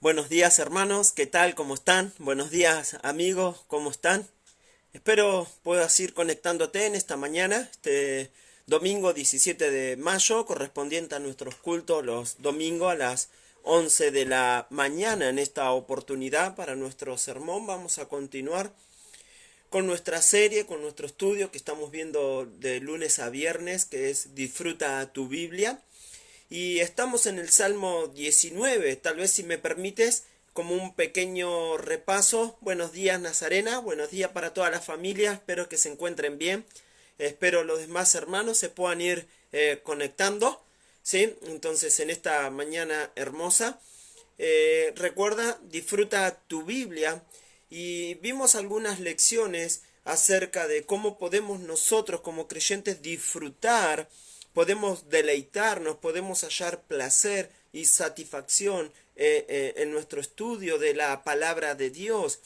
Buenos días hermanos, ¿qué tal? ¿Cómo están? Buenos días amigos, ¿cómo están? Espero puedas ir conectándote en esta mañana, este domingo 17 de mayo, correspondiente a nuestros cultos los domingos a las 11 de la mañana. En esta oportunidad para nuestro sermón vamos a continuar con nuestra serie, con nuestro estudio que estamos viendo de lunes a viernes, que es Disfruta tu Biblia. Y estamos en el Salmo 19, tal vez si me permites, como un pequeño repaso. Buenos días Nazarena, buenos días para toda la familia, espero que se encuentren bien. Espero los demás hermanos se puedan ir conectando, ¿sí? Entonces en esta mañana hermosa, recuerda, disfruta tu Biblia. Y vimos algunas lecciones acerca de cómo podemos nosotros como creyentes disfrutar, podemos deleitarnos, podemos hallar placer y satisfacción en nuestro estudio de la palabra de Dios.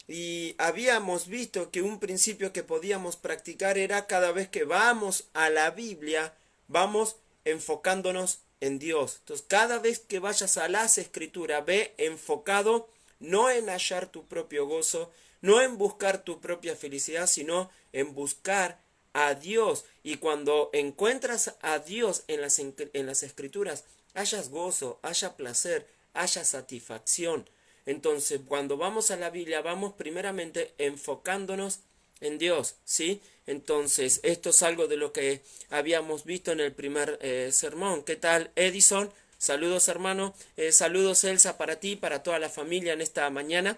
Y habíamos visto que un principio que podíamos practicar era cada vez que vamos a la Biblia, vamos enfocándonos en Dios. Entonces, cada vez que vayas a las Escrituras, ve enfocado no en hallar tu propio gozo, no en buscar tu propia felicidad, sino en buscar a Dios. Y cuando encuentras a Dios en las Escrituras, hayas gozo, haya placer, haya satisfacción. Entonces, cuando vamos a la Biblia, vamos primeramente enfocándonos en Dios, ¿sí? Entonces, esto es algo de lo que habíamos visto en el primer sermón. ¿Qué tal, Edison? Saludos, hermano. Saludos, Elsa, para ti, para toda la familia en esta mañana.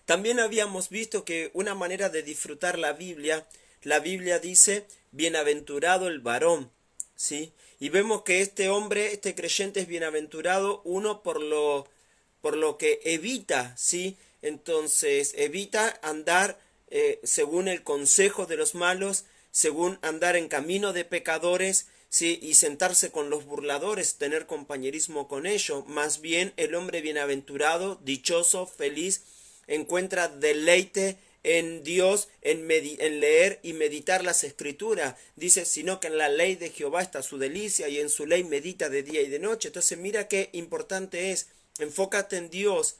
También habíamos visto que una manera de disfrutar la Biblia dice, bienaventurado el varón, ¿sí? Y vemos que este hombre, este creyente es bienaventurado, uno por lo que evita, ¿sí? Entonces, evita andar según el consejo de los malos, según andar en camino de pecadores, ¿sí? Y sentarse con los burladores, tener compañerismo con ellos. Más bien, el hombre bienaventurado, dichoso, feliz, encuentra deleite en Dios, en leer y meditar las Escrituras. Dice, sino que en la ley de Jehová está su delicia y en su ley medita de día y de noche. Entonces mira qué importante es, enfócate en Dios,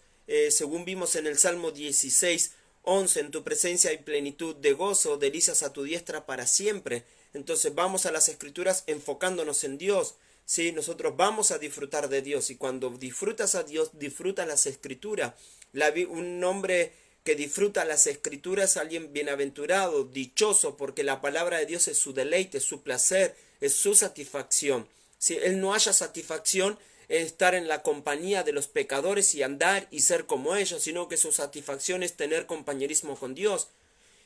según vimos en el Salmo 16:11, en tu presencia hay plenitud de gozo, delicias a tu diestra para siempre. Entonces vamos a las Escrituras enfocándonos en Dios, ¿sí? Nosotros vamos a disfrutar de Dios, y cuando disfrutas a Dios, disfruta las Escrituras. Un hombre que disfruta las Escrituras, alguien bienaventurado, dichoso, porque la palabra de Dios es su deleite, su placer, es su satisfacción. Si él no haya satisfacción en estar en la compañía de los pecadores y andar y ser como ellos, sino que su satisfacción es tener compañerismo con Dios.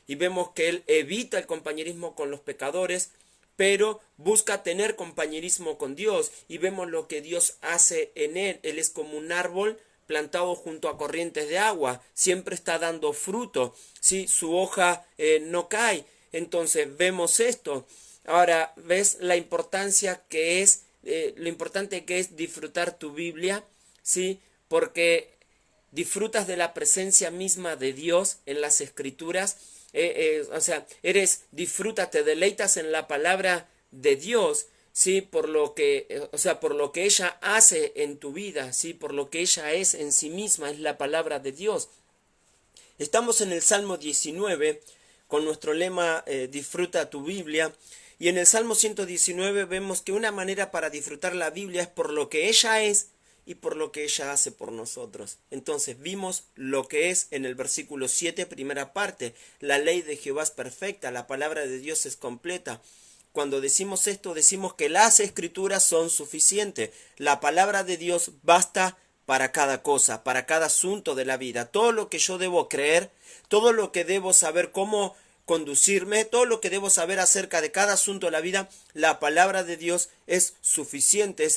Y vemos que él evita el compañerismo con los pecadores, pero busca tener compañerismo con Dios, y vemos lo que Dios hace en él. Él es como un árbol plantado junto a corrientes de agua, siempre está dando fruto, ¿sí? Su hoja no cae. Entonces vemos esto. Ahora, ¿ves la importancia que es, lo importante que es disfrutar tu Biblia? ¿Sí? Porque disfrutas de la presencia misma de Dios en las Escrituras. O sea, disfrutas, te deleitas en la palabra de Dios, sí, por lo que, o sea, por lo que ella hace en tu vida, sí, por lo que ella es en sí misma, es la palabra de Dios. Estamos en el Salmo 19 con nuestro lema disfruta tu Biblia, y en el Salmo 119 vemos que una manera para disfrutar la Biblia es por lo que ella es y por lo que ella hace por nosotros. Entonces vimos lo que es en el versículo 7, primera parte, la ley de Jehová es perfecta, la palabra de Dios es completa. Cuando decimos esto, decimos que las Escrituras son suficientes. La palabra de Dios basta para cada cosa, para cada asunto de la vida. Todo lo que yo debo creer, todo lo que debo saber cómo conducirme, todo lo que debo saber acerca de cada asunto de la vida, la palabra de Dios es suficiente,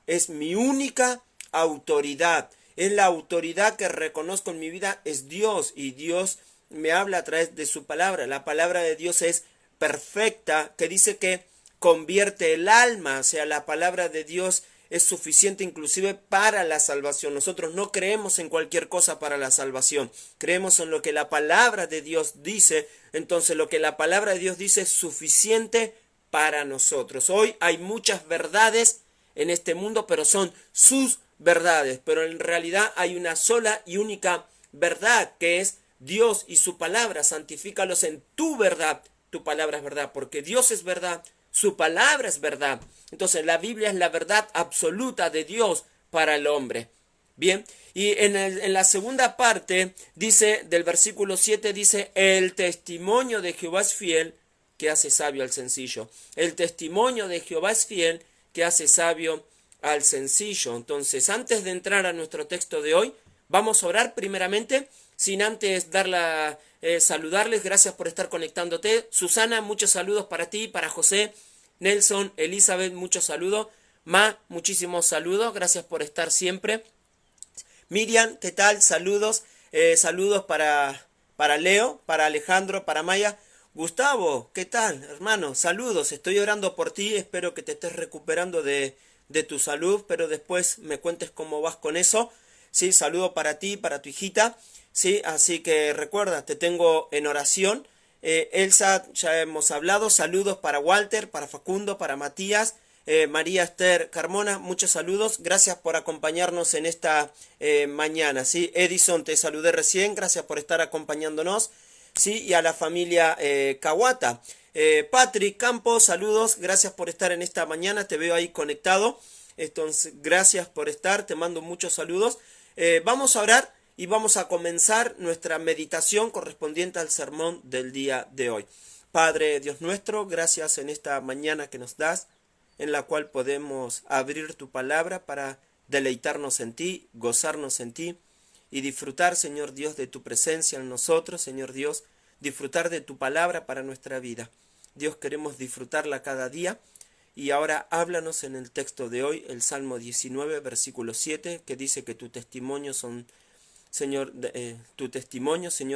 es mi única autoridad. Es la autoridad que reconozco en mi vida, es Dios, y Dios me habla a través de su palabra. La palabra de Dios es perfecta, que dice que convierte el alma, o sea, la palabra de Dios es suficiente inclusive para la salvación. Nosotros no creemos en cualquier cosa para la salvación, creemos en lo que la palabra de Dios dice. Entonces lo que la palabra de Dios dice es suficiente para nosotros. Hoy hay muchas verdades en este mundo, pero son sus verdades, pero en realidad hay una sola y única verdad, que es Dios y su palabra. Santifícalos en tu verdad. Tu palabra es verdad, porque Dios es verdad, su palabra es verdad. Entonces la Biblia es la verdad absoluta de Dios para el hombre. Bien, y en la segunda parte dice, del versículo 7 dice, el testimonio de Jehová es fiel, que hace sabio al sencillo. El testimonio de Jehová es fiel, que hace sabio al sencillo. Entonces, antes de entrar a nuestro texto de hoy, vamos a orar primeramente, sin antes saludarles. Gracias por estar conectándote. Susana, muchos saludos para ti, para José, Nelson, Elizabeth, muchos saludos. Ma, muchísimos saludos. Gracias por estar siempre. Miriam, ¿qué tal? Saludos. Saludos para Leo, para Alejandro, para Maya. Gustavo, ¿qué tal, hermano? Saludos. Estoy orando por ti. Espero que te estés recuperando de tu salud, pero después me cuentes cómo vas con eso. Sí, saludo para ti, para tu hijita. Sí, así que recuerda, te tengo en oración. Elsa, ya hemos hablado. Saludos para Walter, para Facundo, para Matías. María Esther Carmona, muchos saludos. Gracias por acompañarnos en esta mañana. ¿Sí? Edison, te saludé recién. Gracias por estar acompañándonos. ¿Sí? Y a la familia Kawata. Patrick Campos, saludos. Gracias por estar en esta mañana. Te veo ahí conectado. Entonces, gracias por estar. Te mando muchos saludos. Vamos a orar y vamos a comenzar nuestra meditación correspondiente al sermón del día de hoy. Padre Dios nuestro, gracias en esta mañana que nos das, en la cual podemos abrir tu palabra para deleitarnos en ti, gozarnos en ti y disfrutar, Señor Dios, de tu presencia en nosotros, Señor Dios, disfrutar de tu palabra para nuestra vida. Dios, queremos disfrutarla cada día. Y ahora háblanos en el texto de hoy, el Salmo 19, versículo 7, que dice que tu testimonio, Señor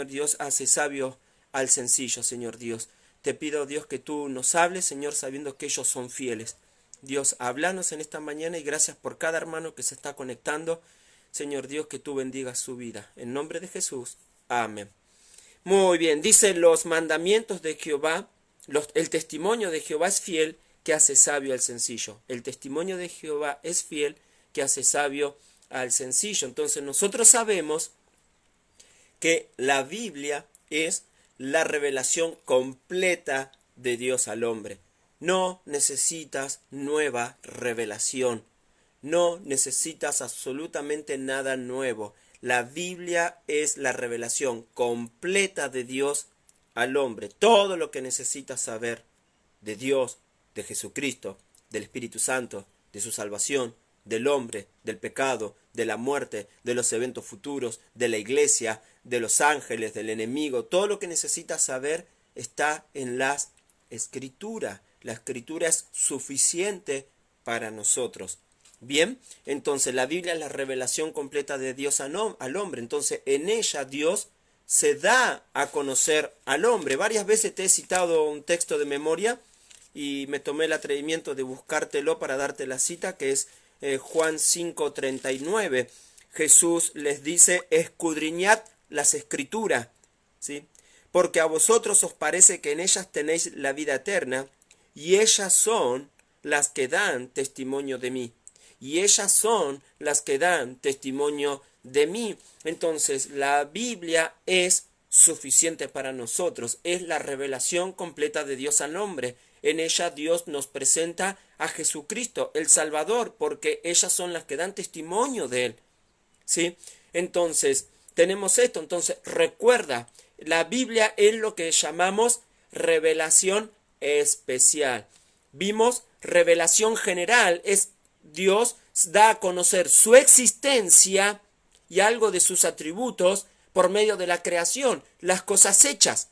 Dios, hace sabio al sencillo, Señor Dios. Te pido, Dios, que tú nos hables, Señor, sabiendo que ellos son fieles. Dios, háblanos en esta mañana y gracias por cada hermano que se está conectando. Señor Dios, que tú bendigas su vida. En nombre de Jesús. Amén. Muy bien, dice los mandamientos de Jehová, el testimonio de Jehová es fiel, que hace sabio al sencillo. El testimonio de Jehová es fiel, que hace sabio al sencillo. Entonces nosotros sabemos que la Biblia es la revelación completa de Dios al hombre. No necesitas nueva revelación. No necesitas absolutamente nada nuevo. La Biblia es la revelación completa de Dios al hombre. Todo lo que necesitas saber de Dios, de Jesucristo, del Espíritu Santo, de su salvación, del hombre, del pecado, de la muerte, de los eventos futuros, de la iglesia, de los ángeles, del enemigo. Todo lo que necesitas saber está en las Escrituras. La Escritura es suficiente para nosotros. Bien, entonces la Biblia es la revelación completa de Dios al hombre. Entonces en ella Dios se da a conocer al hombre. Varias veces te he citado un texto de memoria y me tomé el atrevimiento de buscártelo para darte la cita, que es Juan 5:39. Jesús les dice, escudriñad las Escrituras, ¿sí? Porque a vosotros os parece que en ellas tenéis la vida eterna, y ellas son las que dan testimonio de mí. Y ellas son las que dan testimonio de mí. Entonces, la Biblia es suficiente para nosotros. Es la revelación completa de Dios al hombre. En ella Dios nos presenta a Jesucristo, el Salvador, porque ellas son las que dan testimonio de Él. ¿Sí? Entonces, tenemos esto. Entonces, recuerda, la Biblia es lo que llamamos revelación especial. Vimos revelación general, es Dios da a conocer su existencia y algo de sus atributos por medio de la creación, las cosas hechas.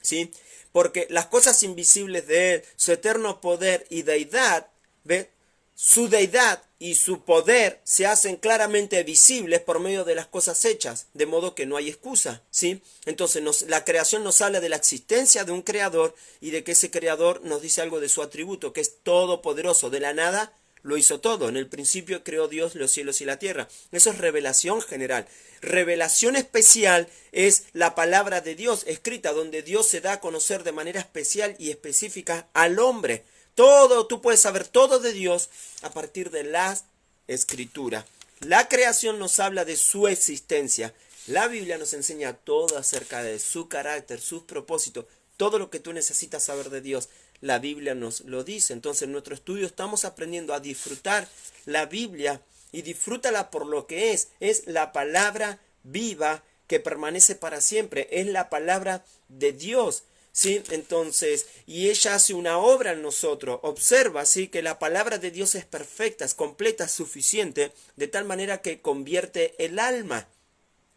¿Sí? Porque las cosas invisibles de Él, su eterno poder y deidad, ¿ve? Su deidad y su poder se hacen claramente visibles por medio de las cosas hechas, de modo que no hay excusa, ¿sí? Entonces la creación nos habla de la existencia de un creador y de que ese creador nos dice algo de su atributo, que es todopoderoso, de la nada lo hizo todo. En el principio creó Dios los cielos y la tierra. Eso es revelación general. Revelación especial es la palabra de Dios escrita, donde Dios se da a conocer de manera especial y específica al hombre. Todo, tú puedes saber todo de Dios a partir de las escritura. La creación nos habla de su existencia. La Biblia nos enseña todo acerca de su carácter, sus propósitos, todo lo que tú necesitas saber de Dios. La Biblia nos lo dice. Entonces en nuestro estudio estamos aprendiendo a disfrutar la Biblia y disfrútala por lo que es. Es la palabra viva que permanece para siempre. Es la palabra de Dios. ¿Sí? Entonces, y ella hace una obra en nosotros. Observa, ¿sí?, que la palabra de Dios es perfecta, es completa, es suficiente, de tal manera que convierte el alma.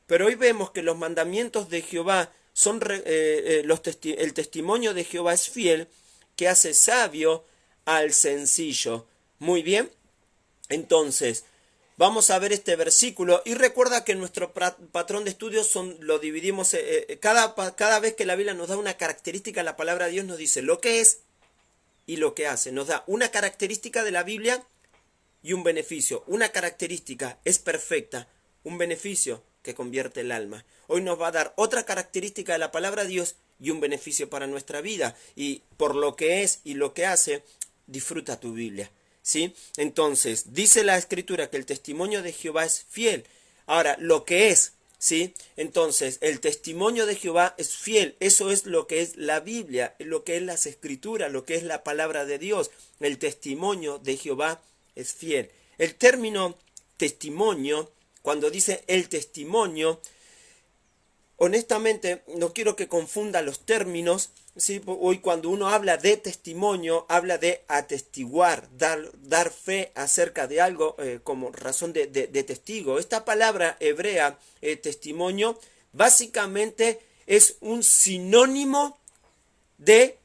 Pero hoy vemos que los mandamientos de Jehová son el testimonio de Jehová es fiel, que hace sabio al sencillo. Muy bien. Entonces, vamos a ver este versículo y recuerda que nuestro patrón de estudios lo dividimos, cada vez que la Biblia nos da una característica, la palabra de Dios nos dice lo que es y lo que hace. Nos da una característica de la Biblia y un beneficio. Una característica es perfecta, un beneficio que convierte el alma. Hoy nos va a dar otra característica de la palabra de Dios y un beneficio para nuestra vida. Y por lo que es y lo que hace, disfruta tu Biblia. ¿Sí? Entonces, dice la Escritura que el testimonio de Jehová es fiel. Ahora, lo que es, ¿sí? Entonces, el testimonio de Jehová es fiel. Eso es lo que es la Biblia, lo que es las Escrituras, lo que es la palabra de Dios. El testimonio de Jehová es fiel. El término testimonio, cuando dice el testimonio, honestamente no quiero que confunda los términos. ¿Sí? Hoy cuando uno habla de testimonio, habla de atestiguar, dar fe acerca de algo como razón de testigo. Esta palabra hebrea, testimonio, básicamente es un sinónimo de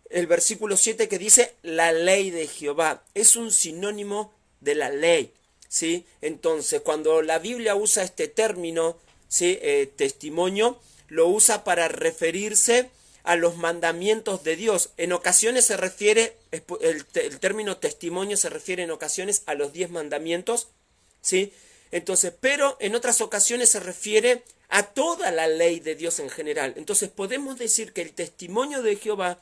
el versículo 7 que dice la ley de Jehová. Es un sinónimo de la ley. ¿Sí? Entonces, cuando la Biblia usa este término, ¿sí?, testimonio, lo usa para referirse a los mandamientos de Dios. En ocasiones se refiere, el término testimonio se refiere en ocasiones a los 10 mandamientos, ¿sí? Entonces, pero en otras ocasiones se refiere a toda la ley de Dios en general. Entonces podemos decir que el testimonio de Jehová,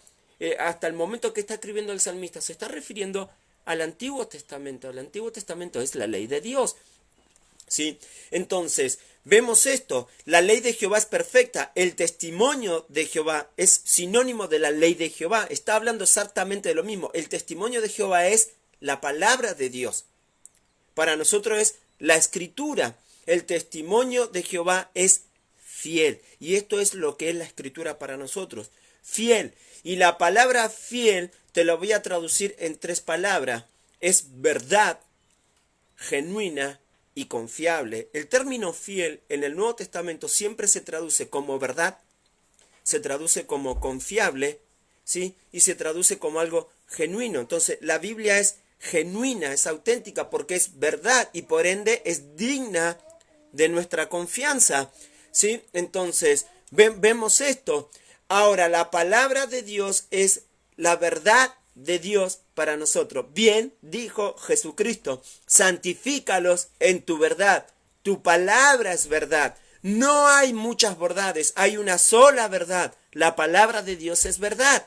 hasta el momento que está escribiendo el salmista, se está refiriendo al Antiguo Testamento. El Antiguo Testamento es la ley de Dios. ¿Sí? Entonces, vemos esto, la ley de Jehová es perfecta, el testimonio de Jehová es sinónimo de la ley de Jehová, está hablando exactamente de lo mismo, el testimonio de Jehová es la palabra de Dios, para nosotros es la escritura, el testimonio de Jehová es fiel, y esto es lo que es la escritura para nosotros, fiel, y la palabra fiel te lo voy a traducir en 3 palabras, es verdad, genuina y confiable. El término fiel en el Nuevo Testamento siempre se traduce como verdad, se traduce como confiable, ¿sí? Y se traduce como algo genuino. Entonces, la Biblia es genuina, es auténtica porque es verdad y por ende es digna de nuestra confianza, ¿sí? Entonces, vemos esto. Ahora, la palabra de Dios es la verdad de Dios para nosotros. Bien dijo Jesucristo, santifícalos en tu verdad. Tu palabra es verdad. No hay muchas verdades, hay una sola verdad. La palabra de Dios es verdad.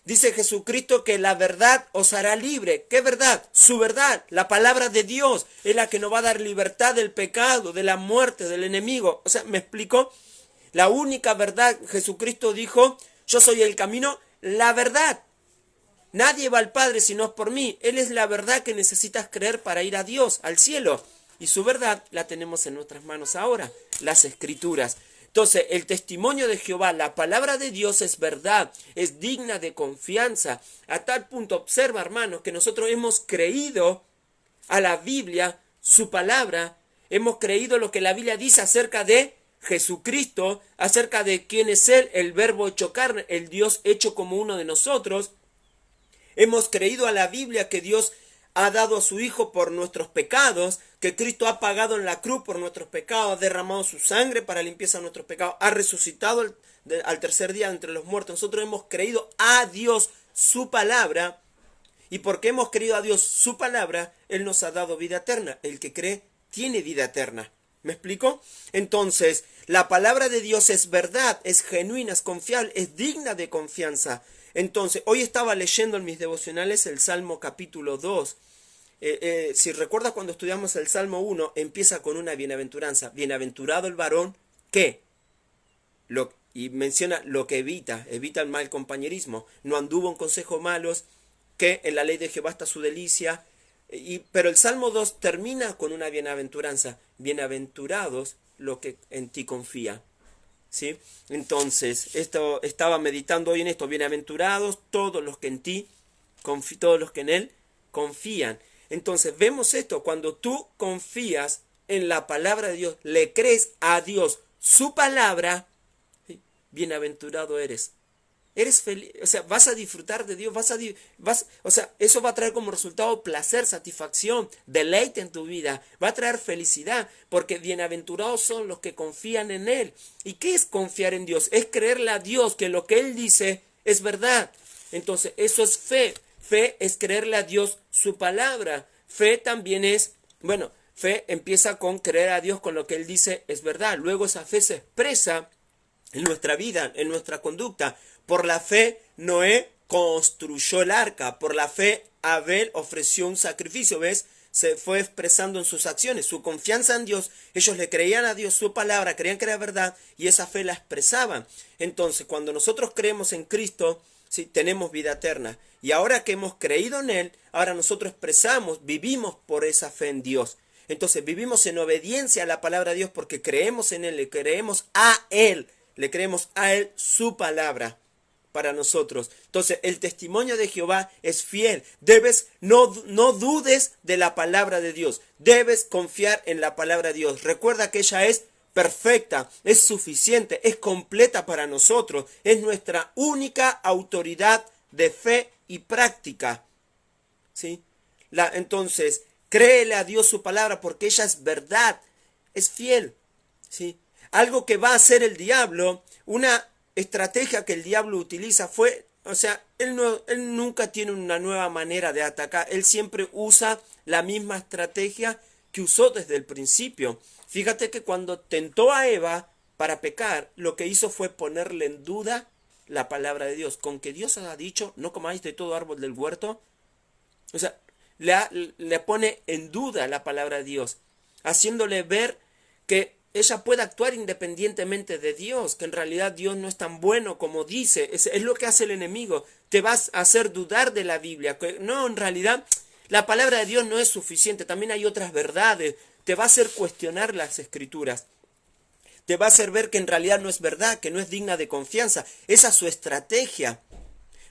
Dice Jesucristo que la verdad os hará libre. ¿Qué verdad? Su verdad. La palabra de Dios es la que nos va a dar libertad del pecado, de la muerte, del enemigo. O sea, ¿me explico? La única verdad, Jesucristo dijo, yo soy el camino, la verdad. Nadie va al Padre si no es por mí. Él es la verdad que necesitas creer para ir a Dios, al cielo. Y su verdad la tenemos en nuestras manos ahora, las Escrituras. Entonces, el testimonio de Jehová, la palabra de Dios es verdad, es digna de confianza. A tal punto, observa, hermanos, que nosotros hemos creído a la Biblia, su palabra, hemos creído lo que la Biblia dice acerca de Jesucristo, acerca de quién es Él, el verbo hecho carne, el Dios hecho como uno de nosotros. Hemos creído a la Biblia que Dios ha dado a su Hijo por nuestros pecados, que Cristo ha pagado en la cruz por nuestros pecados, ha derramado su sangre para limpieza de nuestros pecados, ha resucitado al tercer día entre los muertos. Nosotros hemos creído a Dios su palabra, y porque hemos creído a Dios su palabra, Él nos ha dado vida eterna. El que cree tiene vida eterna. ¿Me explico? Entonces, la palabra de Dios es verdad, es genuina, es confiable, es digna de confianza. Entonces, hoy estaba leyendo en mis devocionales el Salmo capítulo 2, Si recuerdas cuando estudiamos el Salmo 1, empieza con una bienaventuranza. Bienaventurado el varón que, y menciona lo que evita el mal compañerismo. No anduvo en consejos malos, que en la ley de Jehová está su delicia. Pero el Salmo 2 termina con una bienaventuranza. Bienaventurados los que en ti confían. ¿Sí? Entonces, esto estaba meditando hoy en esto. Bienaventurados todos los que en ti, todos los que en él confían. Entonces, vemos esto. Cuando tú confías en la palabra de Dios, le crees a Dios su palabra, ¿sí? Bienaventurado eres. Eres feliz, o sea, vas a disfrutar de Dios, o sea, eso va a traer como resultado placer, satisfacción, deleite en tu vida, va a traer felicidad, porque bienaventurados son los que confían en Él. ¿Y qué es confiar en Dios? Es creerle a Dios que lo que Él dice es verdad. Entonces, eso es fe. Fe es creerle a Dios su palabra. Fe también es, bueno, fe empieza con creer a Dios con lo que Él dice es verdad. Luego esa fe se expresa en nuestra vida, en nuestra conducta. Por la fe Noé construyó el arca, por la fe Abel ofreció un sacrificio, ¿ves? Se fue expresando en sus acciones, su confianza en Dios. Ellos le creían a Dios su palabra, creían que era verdad y esa fe la expresaban. Entonces, cuando nosotros creemos en Cristo, sí, tenemos vida eterna. Y ahora que hemos creído en Él, ahora nosotros expresamos, vivimos por esa fe en Dios. Entonces, vivimos en obediencia a la palabra de Dios porque creemos en Él, le creemos a Él su palabra para nosotros. Entonces, el testimonio de Jehová es fiel. No dudes de la palabra de Dios. Debes confiar en la palabra de Dios. Recuerda que ella es perfecta, es suficiente, es completa para nosotros. Es nuestra única autoridad de fe y práctica. ¿Sí? Entonces, créele a Dios su palabra porque ella es verdad, es fiel. ¿Sí? Algo que va a hacer el diablo, una estrategia que el diablo utiliza él nunca tiene una nueva manera de atacar, él siempre usa la misma estrategia que usó desde el principio. Fíjate que cuando tentó a Eva para pecar, lo que hizo fue ponerle en duda la palabra de Dios. Con que Dios ha dicho, no comáis de todo árbol del huerto. O sea, le pone en duda la palabra de Dios, haciéndole ver que ella puede actuar independientemente de Dios, que en realidad Dios no es tan bueno como dice. Es lo que hace el enemigo. Te vas a hacer dudar de la Biblia. Que no, en realidad la palabra de Dios no es suficiente. También hay otras verdades. Te va a hacer cuestionar las Escrituras. Te va a hacer ver que en realidad no es verdad, que no es digna de confianza. Esa es su estrategia.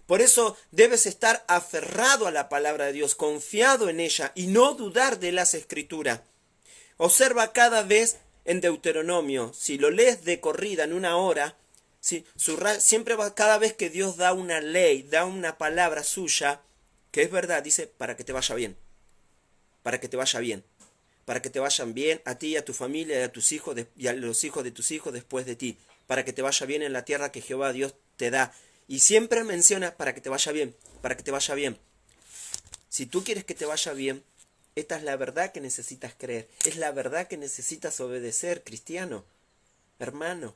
Por eso debes estar aferrado a la palabra de Dios, confiado en ella y no dudar de las Escrituras. Observa cada vez en Deuteronomio, si lo lees de corrida en una hora, ¿sí? Siempre cada vez que Dios da una ley, da una palabra suya, que es verdad, dice, para que te vaya bien, para que te vaya bien, para que te vayan bien a ti, a tu familia, y a tus hijos, y a los hijos de tus hijos después de ti, para que te vaya bien en la tierra que Jehová Dios te da. Y siempre menciona para que te vaya bien, para que te vaya bien. Si tú quieres que te vaya bien, esta es la verdad que necesitas creer. Es la verdad que necesitas obedecer, cristiano, hermano.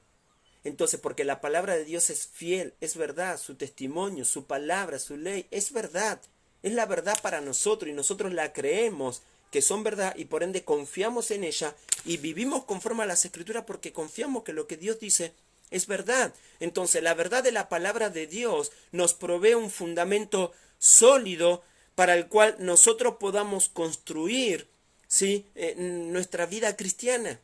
Entonces, porque la palabra de Dios es fiel, es verdad, su testimonio, su palabra, su ley, es verdad. Es la verdad para nosotros y nosotros la creemos que son verdad y por ende confiamos en ella y vivimos conforme a las Escrituras porque confiamos que lo que Dios dice es verdad. Entonces, la verdad de la palabra de Dios nos provee un fundamento sólido para el cual nosotros podamos construir, ¿sí?, nuestra vida cristiana.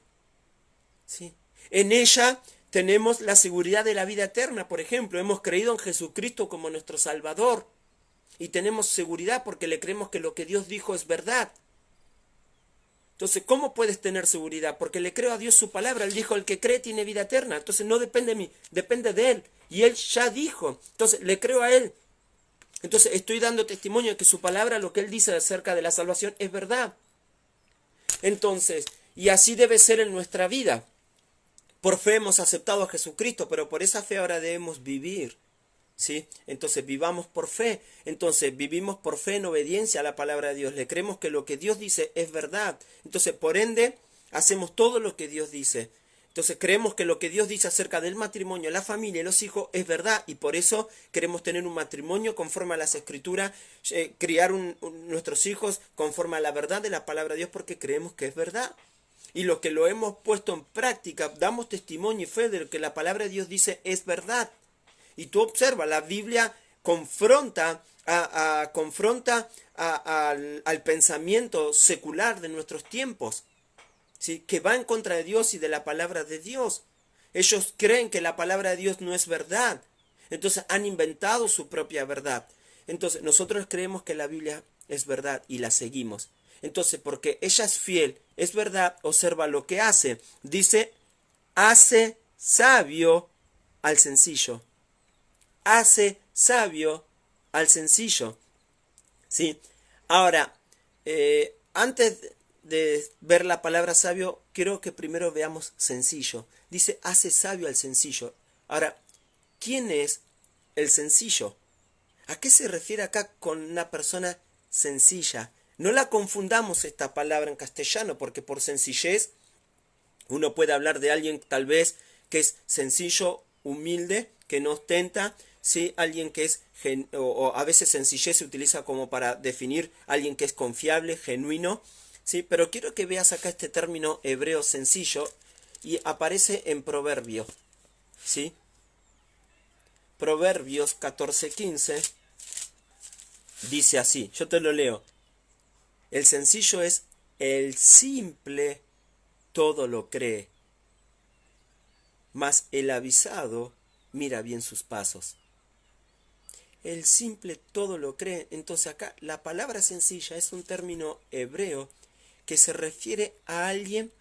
¿Sí? En ella tenemos la seguridad de la vida eterna, por ejemplo. Hemos creído en Jesucristo como nuestro Salvador y tenemos seguridad porque le creemos que lo que Dios dijo es verdad. Entonces, ¿cómo puedes tener seguridad? Porque le creo a Dios su palabra. Él dijo, el que cree tiene vida eterna. Entonces, no depende de mí, depende de Él. Y Él ya dijo. Entonces, le creo a Él. Entonces estoy dando testimonio de que su palabra, lo que Él dice acerca de la salvación, es verdad. Entonces, y así debe ser en nuestra vida. Por fe hemos aceptado a Jesucristo, pero por esa fe ahora debemos vivir. ¿Sí? Entonces vivamos por fe. Entonces vivimos por fe en obediencia a la palabra de Dios. Le creemos que lo que Dios dice es verdad. Entonces, por ende, hacemos todo lo que Dios dice. Entonces creemos que lo que Dios dice acerca del matrimonio, la familia y los hijos es verdad, y por eso queremos tener un matrimonio conforme a las escrituras, criar nuestros hijos conforme a la verdad de la palabra de Dios, porque creemos que es verdad. Y lo que lo hemos puesto en práctica, damos testimonio y fe de lo que la palabra de Dios dice es verdad. Y tú observa, la Biblia confronta al pensamiento secular de nuestros tiempos, ¿sí? Que va en contra de Dios y de la palabra de Dios. Ellos creen que la palabra de Dios no es verdad. Entonces han inventado su propia verdad. Entonces nosotros creemos que la Biblia es verdad y la seguimos. Entonces, porque ella es fiel, es verdad, observa lo que hace. Dice, hace sabio al sencillo. Hace sabio al sencillo. ¿Sí? Ahora, antes de ver la palabra sabio, quiero que primero veamos sencillo. Dice, hace sabio al sencillo. Ahora, ¿quién es el sencillo? ¿A qué se refiere acá con una persona sencilla? No la confundamos esta palabra en castellano, porque por sencillez uno puede hablar de alguien tal vez que es sencillo, humilde, que no ostenta, ¿sí? Alguien que es, o a veces sencillez se utiliza como para definir a alguien que es confiable, genuino, ¿sí? Pero quiero que veas acá este término hebreo sencillo y aparece en Proverbios, ¿sí? Proverbios 14:15 dice así, yo te lo leo. El sencillo es el simple todo lo cree, mas el avisado mira bien sus pasos. El simple todo lo cree. Entonces acá la palabra sencilla es un término hebreo que se refiere a alguien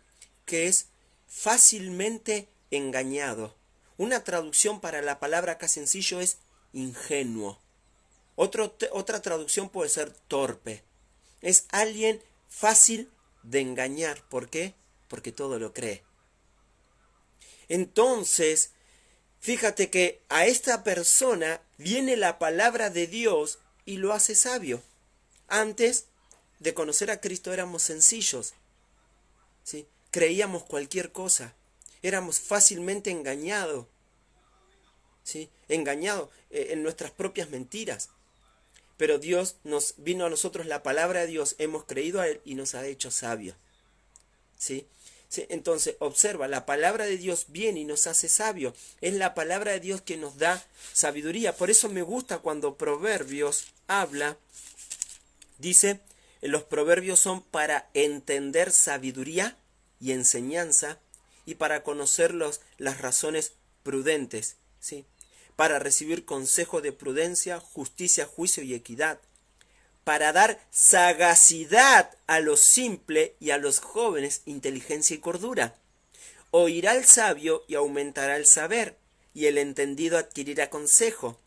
que es fácilmente engañado. Una traducción para la palabra acá sencillo es ingenuo. Otra traducción puede ser torpe. Es alguien fácil de engañar. ¿Por qué? Porque todo lo cree. Entonces, fíjate que a esta persona viene la palabra de Dios y lo hace sabio. Antes de conocer a Cristo éramos sencillos, ¿sí? Creíamos cualquier cosa. Éramos fácilmente engañados, ¿sí? Engañados en nuestras propias mentiras. Pero Dios nos vino a nosotros la palabra de Dios, hemos creído a Él y nos ha hecho sabios. ¿Sí? ¿Sí? Entonces, observa, la palabra de Dios viene y nos hace sabios. Es la palabra de Dios que nos da sabiduría. Por eso me gusta cuando Proverbios habla, dice, los proverbios son para entender sabiduría y enseñanza y para conocer las razones prudentes, ¿sí? Para recibir consejo de prudencia, justicia, juicio y equidad, para dar sagacidad a los simples y a los jóvenes inteligencia y cordura. Oirá el sabio y aumentará el saber, y el entendido adquirirá consejo,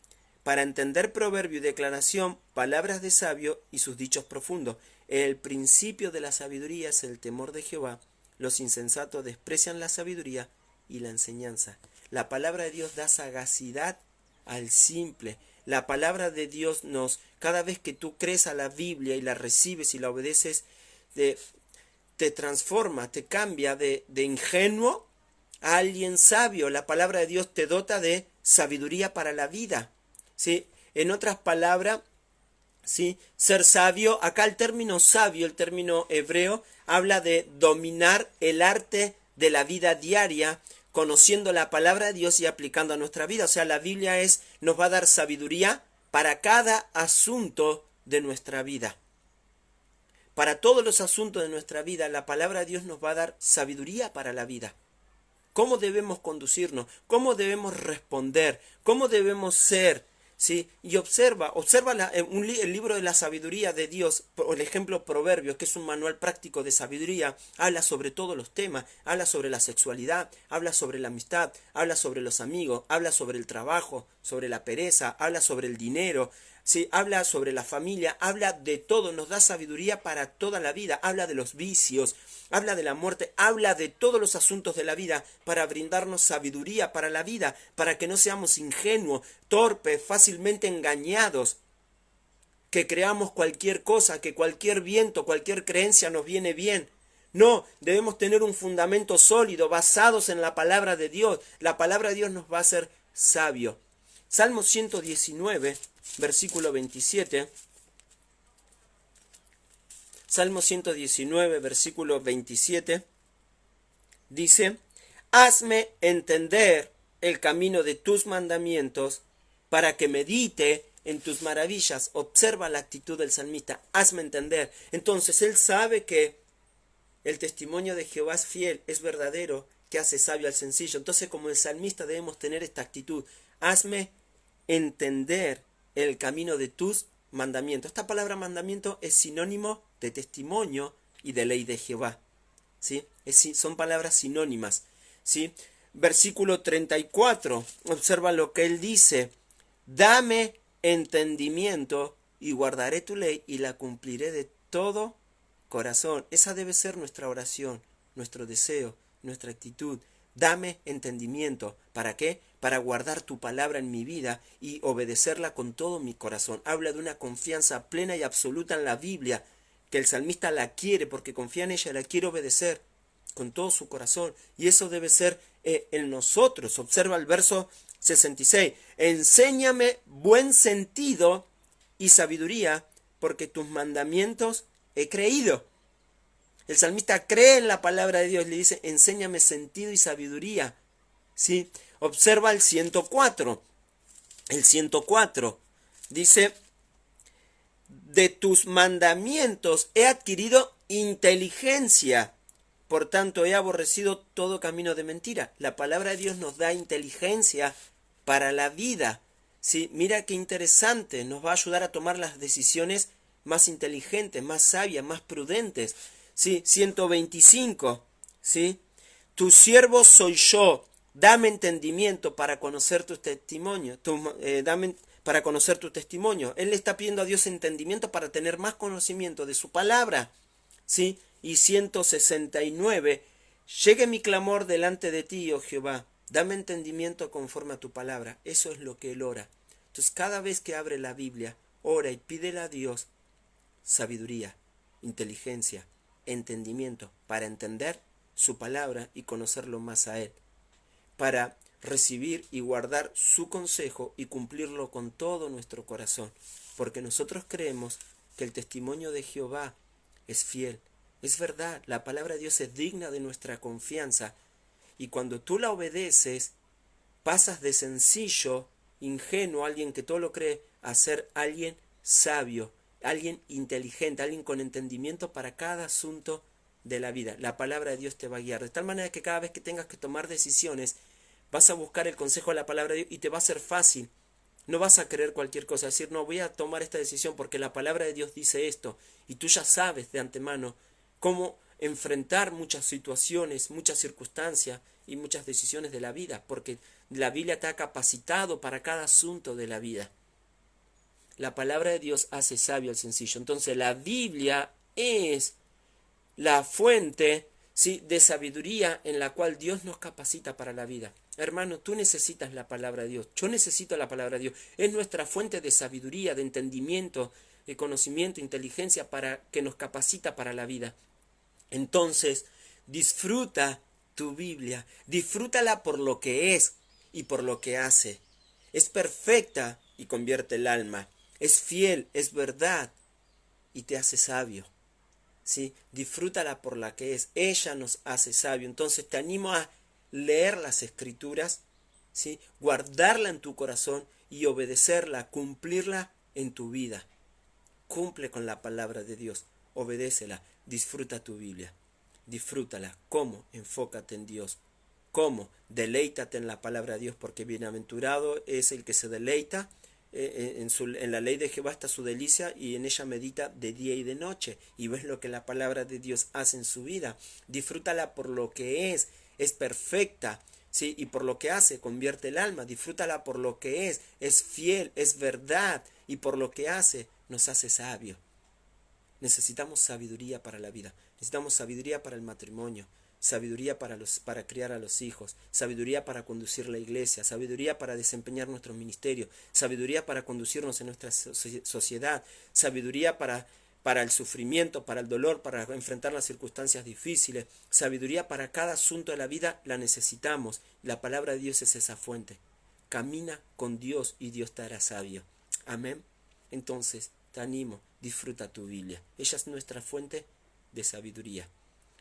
para entender proverbio y declaración, palabras de sabio y sus dichos profundos. El principio de la sabiduría es el temor de Jehová. Los insensatos desprecian la sabiduría y la enseñanza. La palabra de Dios da sagacidad al simple. La palabra de Dios cada vez que tú crees a la Biblia y la recibes y la obedeces, te transforma, te cambia de ingenuo a alguien sabio. La palabra de Dios te dota de sabiduría para la vida, ¿sí? En otras palabras, ¿sí? Ser sabio, acá el término sabio, el término hebreo, habla de dominar el arte de la vida diaria, conociendo la palabra de Dios y aplicando a nuestra vida. O sea, la Biblia nos va a dar sabiduría para cada asunto de nuestra vida. Para todos los asuntos de nuestra vida, la palabra de Dios nos va a dar sabiduría para la vida. ¿Cómo debemos conducirnos? ¿Cómo debemos responder? ¿Cómo debemos ser? ¿Sí? Y observa el libro de la sabiduría de Dios, por el ejemplo Proverbios, que es un manual práctico de sabiduría, habla sobre todos los temas, habla sobre la sexualidad, habla sobre la amistad, habla sobre los amigos, habla sobre el trabajo, sobre la pereza, habla sobre el dinero, ¿sí? Habla sobre la familia, habla de todo, nos da sabiduría para toda la vida, habla de los vicios, habla de la muerte, habla de todos los asuntos de la vida para brindarnos sabiduría para la vida, para que no seamos ingenuos, torpes, fácilmente engañados, que creamos cualquier cosa, que cualquier viento, cualquier creencia nos viene bien. No, debemos tener un fundamento sólido, basados en la palabra de Dios. La palabra de Dios nos va a hacer sabio. Salmo 119, versículo 27. Salmo 119, versículo 27. Dice: hazme entender el camino de tus mandamientos para que medite en tus maravillas. Observa la actitud del salmista. Hazme entender. Entonces él sabe que el testimonio de Jehová es fiel, es verdadero, que hace sabio al sencillo. Entonces, como el salmista, debemos tener esta actitud. Hazme entender el camino de tus mandamientos. Esta palabra mandamiento es sinónimo de testimonio y de ley de Jehová. ¿Sí? Son palabras sinónimas. ¿Sí? Versículo 34. Observa lo que él dice. Dame entendimiento y guardaré tu ley y la cumpliré de todo corazón. Esa debe ser nuestra oración, nuestro deseo, nuestra actitud. Dame entendimiento. ¿Para qué? Para guardar tu palabra en mi vida y obedecerla con todo mi corazón. Habla de una confianza plena y absoluta en la Biblia, que el salmista la quiere porque confía en ella, la quiere obedecer con todo su corazón. Y eso debe ser en nosotros. Observa el verso 66. Enséñame buen sentido y sabiduría, porque tus mandamientos he creído. El salmista cree en la palabra de Dios, le dice, enséñame sentido y sabiduría. ¿Sí? Observa el 104. El 104 dice, de tus mandamientos he adquirido inteligencia, por tanto he aborrecido todo camino de mentira. La palabra de Dios nos da inteligencia para la vida. ¿Sí? Mira qué interesante, nos va a ayudar a tomar las decisiones más inteligentes, más sabias, más prudentes. ¿Sí? 125. ¿Sí? Tu siervo soy yo, dame entendimiento para conocer tus testimonios. Para conocer tu testimonio. Él le está pidiendo a Dios entendimiento para tener más conocimiento de su palabra. ¿Sí? Y 169. Llegue mi clamor delante de ti, oh Jehová. Dame entendimiento conforme a tu palabra. Eso es lo que él ora. Entonces, cada vez que abre la Biblia, ora y pídele a Dios sabiduría, inteligencia, entendimiento para entender su palabra y conocerlo más a él. Para recibir y guardar su consejo y cumplirlo con todo nuestro corazón. Porque nosotros creemos que el testimonio de Jehová es fiel. Es verdad, la palabra de Dios es digna de nuestra confianza. Y cuando tú la obedeces, pasas de sencillo, ingenuo, alguien que todo lo cree, a ser alguien sabio, alguien inteligente, alguien con entendimiento para cada asunto de la vida. La palabra de Dios te va a guiar. De tal manera que cada vez que tengas que tomar decisiones, vas a buscar el consejo de la palabra de Dios y te va a ser fácil. No vas a creer cualquier cosa, decir, no, voy a tomar esta decisión porque la palabra de Dios dice esto. Y tú ya sabes de antemano cómo enfrentar muchas situaciones, muchas circunstancias y muchas decisiones de la vida, porque la Biblia te ha capacitado para cada asunto de la vida. La palabra de Dios hace sabio al sencillo. Entonces la Biblia es la fuente, ¿sí?, de sabiduría en la cual Dios nos capacita para la vida. Hermano, tú necesitas la palabra de Dios. Yo necesito la palabra de Dios. Es nuestra fuente de sabiduría, de entendimiento, de conocimiento, inteligencia para que nos capacita para la vida. Entonces, disfruta tu Biblia. Disfrútala por lo que es y por lo que hace. Es perfecta y convierte el alma. Es fiel, es verdad y te hace sabio. ¿Sí? Disfrútala por la que es. Ella nos hace sabio. Entonces te animo a leer las Escrituras, ¿sí?, guardarla en tu corazón y obedecerla, cumplirla en tu vida. Cumple con la palabra de Dios, obedécela, disfruta tu Biblia, disfrútala. ¿Cómo? Enfócate en Dios. ¿Cómo? Deleítate en la palabra de Dios, porque bienaventurado es el que se deleita. En la ley de Jehová está su delicia y en ella medita de día y de noche. Y ves lo que la palabra de Dios hace en su vida. Disfrútala por lo que es perfecta, ¿sí?, y por lo que hace, convierte el alma. Disfrútala por lo que es fiel, es verdad, y por lo que hace, nos hace sabio. Necesitamos sabiduría para la vida, necesitamos sabiduría para el matrimonio, sabiduría para criar a los hijos, sabiduría para conducir la iglesia, sabiduría para desempeñar nuestro ministerio, sabiduría para conducirnos en nuestra sociedad, sabiduría para para el sufrimiento, para el dolor, para enfrentar las circunstancias difíciles. Sabiduría para cada asunto de la vida la necesitamos. La palabra de Dios es esa fuente. Camina con Dios y Dios te hará sabio. Amén. Entonces, te animo, disfruta tu Biblia. Ella es nuestra fuente de sabiduría.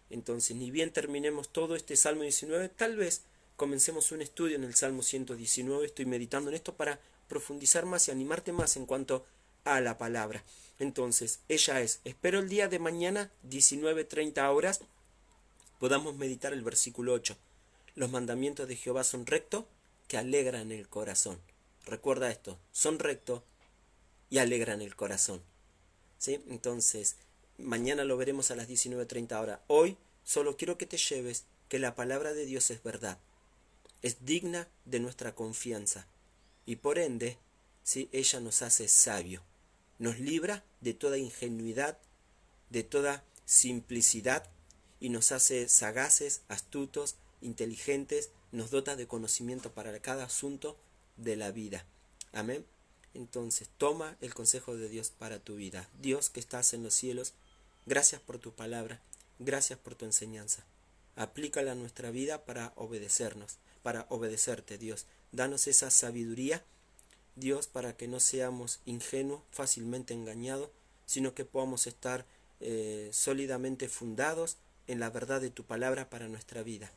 Entonces, ni bien terminemos todo este Salmo 19, tal vez comencemos un estudio en el Salmo 119. Estoy meditando en esto para profundizar más y animarte más en cuanto a la palabra. Entonces, ella es, espero el día de mañana, 19:30 horas, podamos meditar el versículo 8. Los mandamientos de Jehová son rectos, que alegran el corazón. Recuerda esto, son rectos y alegran el corazón. ¿Sí? Entonces, mañana lo veremos a las 19:30 horas. Hoy solo quiero que te lleves que la palabra de Dios es verdad. Es digna de nuestra confianza. Y por ende, ¿sí? Ella nos hace sabio. Nos libra de toda ingenuidad, de toda simplicidad, y nos hace sagaces, astutos, inteligentes, nos dota de conocimiento para cada asunto de la vida. Amén. Entonces, toma el consejo de Dios para tu vida. Dios que estás en los cielos, gracias por tu palabra, gracias por tu enseñanza. Aplícala a nuestra vida para obedecernos, para obedecerte, Dios. Danos esa sabiduría, Dios, para que no seamos ingenuos, fácilmente engañados, sino que podamos estar sólidamente fundados en la verdad de tu palabra para nuestra vida.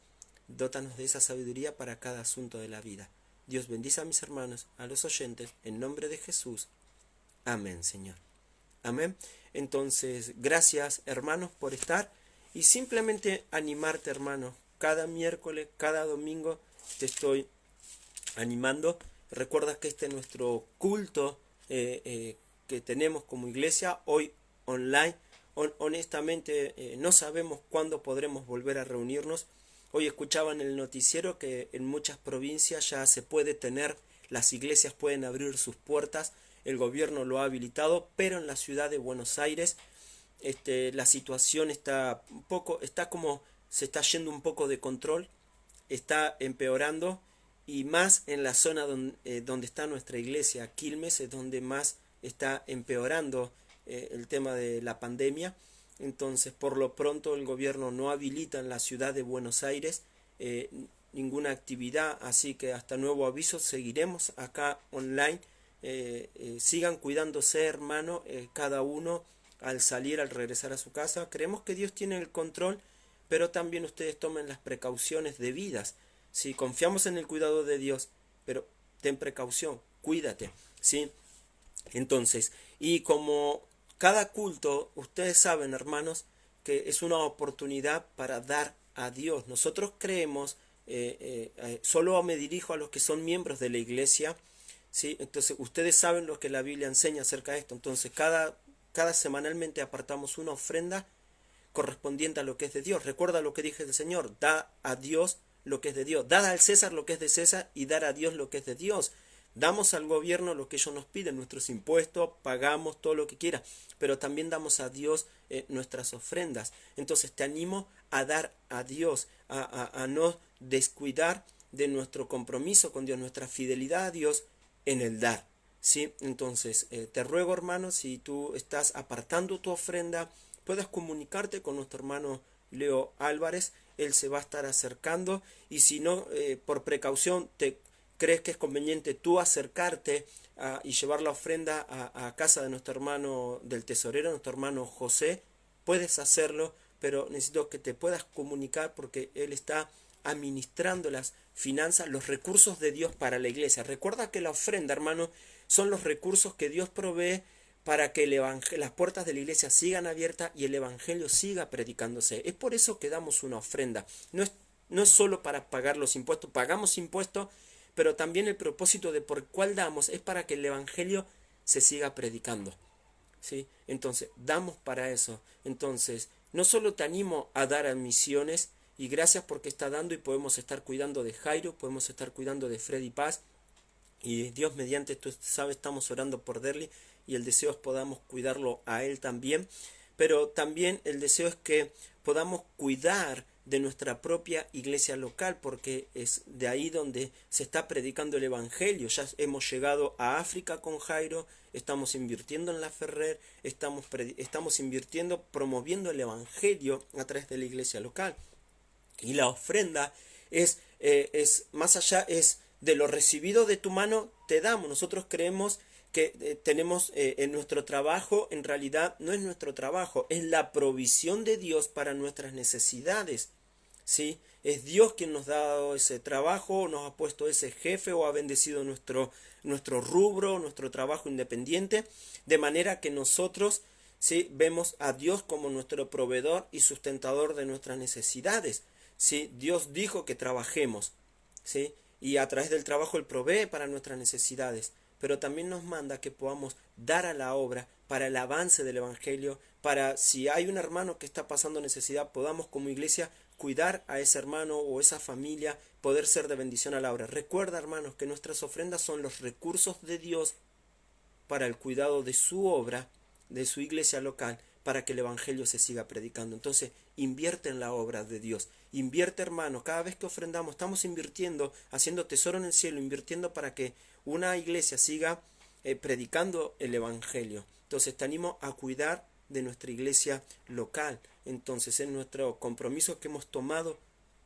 Dótanos de esa sabiduría para cada asunto de la vida. Dios bendice a mis hermanos, a los oyentes, en nombre de Jesús. Amén, Señor. Amén. Entonces, gracias, hermanos, por estar. Y simplemente animarte, hermano. Cada miércoles, cada domingo te estoy animando. Recuerda que este es nuestro culto que tenemos como iglesia, hoy online. Honestamente, no sabemos cuándo podremos volver a reunirnos. Hoy escuchaba en el noticiero que en muchas provincias ya se puede tener, las iglesias pueden abrir sus puertas, el gobierno lo ha habilitado, pero en la ciudad de Buenos Aires la situación está como se está yendo un poco de control, está empeorando, y más en la zona donde está nuestra iglesia, Quilmes, es donde más está empeorando el tema de la pandemia. Entonces, por lo pronto, el gobierno no habilita en la ciudad de Buenos Aires ninguna actividad, así que hasta nuevo aviso seguiremos acá online. Sigan cuidándose, hermano, cada uno al salir, al regresar a su casa. Creemos que Dios tiene el control, pero también ustedes tomen las precauciones debidas. Si confiamos en el cuidado de Dios, pero ten precaución, cuídate, ¿sí? Entonces, y como cada culto, ustedes saben, hermanos, que es una oportunidad para dar a Dios. Nosotros creemos, solo me dirijo a los que son miembros de la iglesia, ¿sí? Entonces, ustedes saben lo que la Biblia enseña acerca de esto. Entonces, cada semanalmente apartamos una ofrenda correspondiente a lo que es de Dios. Recuerda lo que dije del Señor, da a Dios lo que es de Dios, dad al César lo que es de César y dar a Dios lo que es de Dios. Damos al gobierno lo que ellos nos piden, nuestros impuestos, pagamos todo lo que quiera, pero también damos a Dios nuestras ofrendas. Entonces te animo a dar a Dios, a no descuidar de nuestro compromiso con Dios, nuestra fidelidad a Dios en el dar. ¿Sí? Entonces te ruego, hermano, si tú estás apartando tu ofrenda, puedas comunicarte con nuestro hermano Leo Álvarez. Él se va a estar acercando, y si no, por precaución, crees que es conveniente tú acercarte y llevar la ofrenda a casa de nuestro hermano, del tesorero, nuestro hermano José, puedes hacerlo, pero necesito que te puedas comunicar porque él está administrando las finanzas, los recursos de Dios para la iglesia. Recuerda que la ofrenda, hermano, son los recursos que Dios provee para que las puertas de la iglesia sigan abiertas y el evangelio siga predicándose. Es por eso que damos una ofrenda. No es solo para pagar los impuestos, pagamos impuestos, pero también el propósito de por cuál damos es para que el evangelio se siga predicando. ¿Sí? Entonces, damos para eso. Entonces, no solo te animo a dar a misiones, y gracias porque está dando y podemos estar cuidando de Jairo, podemos estar cuidando de Freddy Paz, y Dios mediante, tú sabes, estamos orando por Derly, y el deseo es podamos cuidarlo a él también, pero también el deseo es que podamos cuidar de nuestra propia iglesia local, porque es de ahí donde se está predicando el Evangelio. Ya hemos llegado a África con Jairo, estamos invirtiendo en la Ferrer, estamos invirtiendo, promoviendo el Evangelio a través de la iglesia local. Y la ofrenda es más allá, es de lo recibido de tu mano te damos. Nosotros creemos que tenemos en nuestro trabajo, en realidad no es nuestro trabajo, es la provisión de Dios para nuestras necesidades. ¿Sí? Es Dios quien nos ha dado ese trabajo, nos ha puesto ese jefe o ha bendecido nuestro rubro, nuestro trabajo independiente, de manera que nosotros, ¿sí?, vemos a Dios como nuestro proveedor y sustentador de nuestras necesidades. ¿Sí? Dios dijo que trabajemos, ¿sí?, y a través del trabajo Él provee para nuestras necesidades, pero también nos manda que podamos dar a la obra para el avance del Evangelio, para si hay un hermano que está pasando necesidad, podamos como iglesia cuidar a ese hermano o esa familia, poder ser de bendición a la obra. Recuerda, hermanos, que nuestras ofrendas son los recursos de Dios para el cuidado de su obra, de su iglesia local, para que el Evangelio se siga predicando. Entonces, invierte en la obra de Dios. Invierte, hermano, cada vez que ofrendamos, estamos invirtiendo, haciendo tesoro en el cielo, invirtiendo para que una iglesia siga predicando el Evangelio. Entonces, te animo a cuidar de nuestra iglesia local. Entonces, es nuestro compromiso que hemos tomado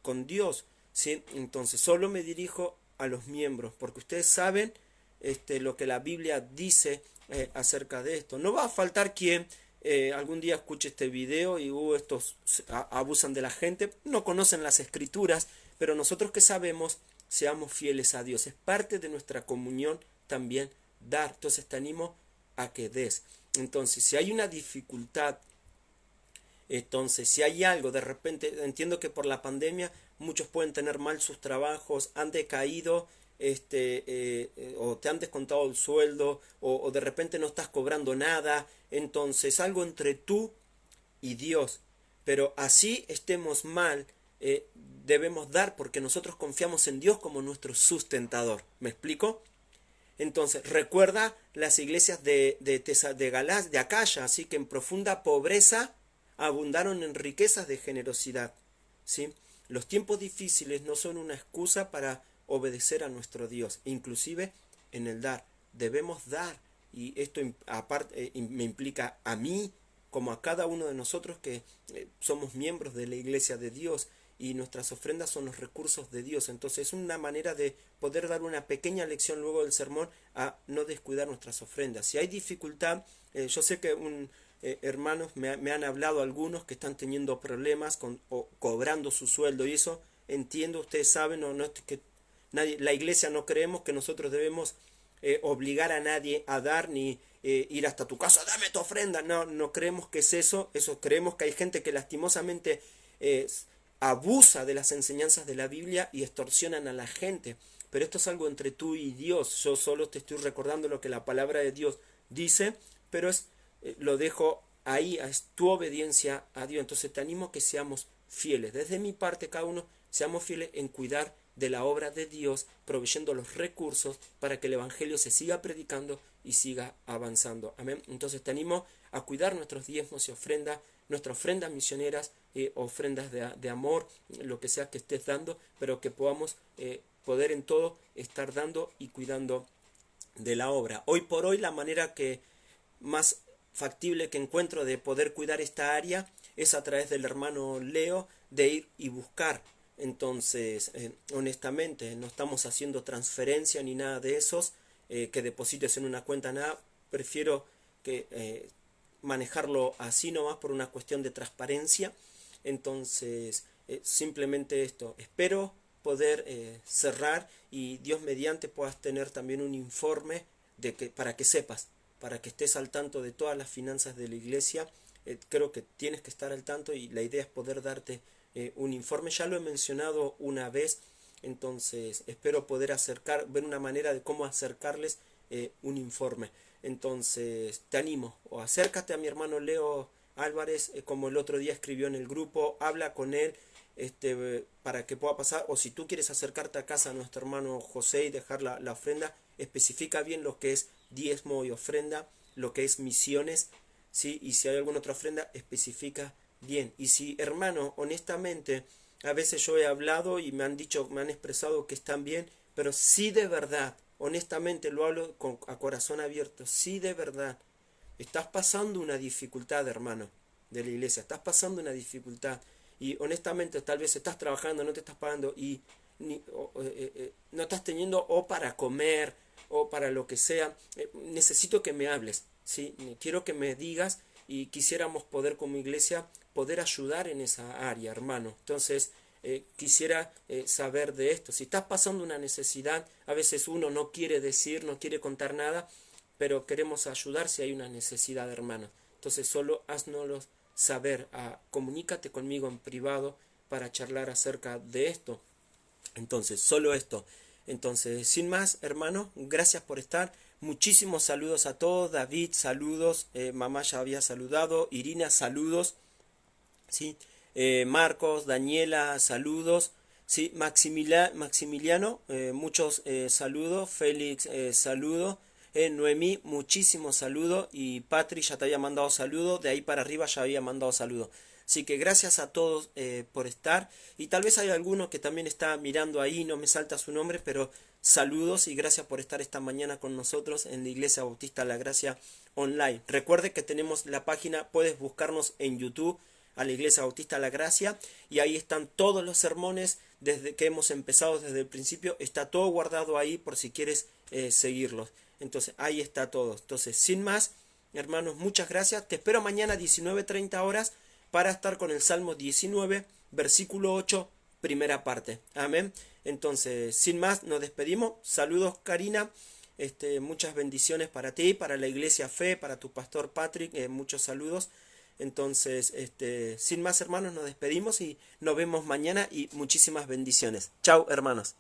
con Dios, ¿sí? Entonces, solo me dirijo a los miembros, porque ustedes saben lo que la Biblia dice acerca de esto. No va a faltar quien algún día escuche este video y estos abusan de la gente, no conocen las escrituras, pero nosotros que sabemos, seamos fieles a Dios. Es parte de nuestra comunión también dar. Entonces te animo a que des. Entonces, si hay una dificultad, entonces si hay algo, de repente, entiendo que por la pandemia muchos pueden tener mal sus trabajos, han decaído, o te han descontado el sueldo, o de repente no estás cobrando nada. Entonces, algo entre tú y Dios. Pero así estemos mal, debemos dar porque nosotros confiamos en Dios como nuestro sustentador. ¿Me explico? Entonces, recuerda las iglesias de Galás, de Acaya, así que en profunda pobreza abundaron en riquezas de generosidad. ¿Sí? Los tiempos difíciles no son una excusa para obedecer a nuestro Dios, inclusive en el dar. Debemos dar, y esto aparte me implica a mí como a cada uno de nosotros que somos miembros de la iglesia de Dios, y nuestras ofrendas son los recursos de Dios. Entonces es una manera de poder dar una pequeña lección luego del sermón a no descuidar nuestras ofrendas. Si hay dificultad, yo sé que hermanos me han hablado algunos que están teniendo problemas o cobrando su sueldo, y eso entiendo, ustedes saben, no es que la iglesia no creemos que nosotros debemos obligar a nadie a dar, ni ir hasta tu casa, dame tu ofrenda. No creemos que es eso. Creemos que hay gente que lastimosamente abusa de las enseñanzas de la Biblia y extorsionan a la gente. Pero esto es algo entre tú y Dios. Yo solo te estoy recordando lo que la palabra de Dios dice, pero lo dejo ahí, es tu obediencia a Dios. Entonces te animo a que seamos fieles. Desde mi parte, cada uno seamos fieles en cuidar de la obra de Dios, proveyendo los recursos para que el Evangelio se siga predicando y siga avanzando. Amén. Entonces te animo a cuidar nuestros diezmos y ofrendas, nuestras ofrendas misioneras, ofrendas de amor, lo que sea que estés dando, pero que podamos poder en todo estar dando y cuidando de la obra. Hoy por hoy la manera que más factible que encuentro de poder cuidar esta área es a través del hermano Leo, de ir y buscar. Entonces, honestamente, no estamos haciendo transferencia ni nada de esos, que deposites en una cuenta, nada. Prefiero que manejarlo así nomás por una cuestión de transparencia. Entonces, simplemente esto. Espero poder cerrar y Dios mediante puedas tener también un informe para que sepas, para que estés al tanto de todas las finanzas de la iglesia. Creo que tienes que estar al tanto y la idea es poder darte un informe. Ya lo he mencionado una vez, entonces espero poder ver una manera de cómo acercarles un informe. Entonces te animo, o acércate a mi hermano Leo Álvarez, como el otro día escribió en el grupo, habla con él para que pueda pasar, o si tú quieres acercarte a casa a nuestro hermano José y dejar la ofrenda, especifica bien lo que es diezmo y ofrenda, lo que es misiones, ¿sí? Y si hay alguna otra ofrenda, especifica bien. Y si, hermano, honestamente A veces yo he hablado y me han dicho, me han expresado que están bien, pero sí de verdad, honestamente lo hablo a corazón abierto, sí de verdad, estás pasando una dificultad, hermano, de la iglesia, estás pasando una dificultad y honestamente tal vez estás trabajando, no te estás pagando y no estás teniendo o para comer o para lo que sea. Necesito que me hables, ¿sí? Quiero que me digas y quisiéramos poder como iglesia poder ayudar en esa área, hermano. Entonces, quisiera saber de esto. Si estás pasando una necesidad, a veces uno no quiere decir, no quiere contar nada, pero queremos ayudar si hay una necesidad, hermano. Entonces, solo haznoslo saber, comunícate conmigo en privado para charlar acerca de esto. Entonces, solo esto. Entonces, sin más, hermano, gracias por estar. Muchísimos saludos a todos. David, saludos. Mamá ya había saludado. Irina, saludos. ¿Sí? Marcos, Daniela, saludos. ¿Sí? Maximiliano, muchos saludos. Félix, saludos. Noemí, muchísimos saludos. Y Patri ya te había mandado saludos. De ahí para arriba ya había mandado saludos. Así que gracias a todos por estar. Y tal vez hay alguno que también está mirando ahí, no me salta su nombre, pero saludos y gracias por estar esta mañana con nosotros en la Iglesia Bautista La Gracia Online. Recuerde que tenemos la página, puedes buscarnos en YouTube a la Iglesia Bautista La Gracia y ahí están todos los sermones desde que hemos empezado desde el principio. Está todo guardado ahí por si quieres seguirlos. Entonces ahí está todo. Entonces sin más, hermanos, muchas gracias. Te espero mañana 19:30 horas para estar con el Salmo 19, versículo 8, primera parte. Amén. Entonces, sin más, nos despedimos. Saludos, Karina. Muchas bendiciones para ti, para la Iglesia Fe, para tu pastor Patrick. Muchos saludos. Entonces, sin más, hermanos, nos despedimos y nos vemos mañana y muchísimas bendiciones. Chao, hermanos.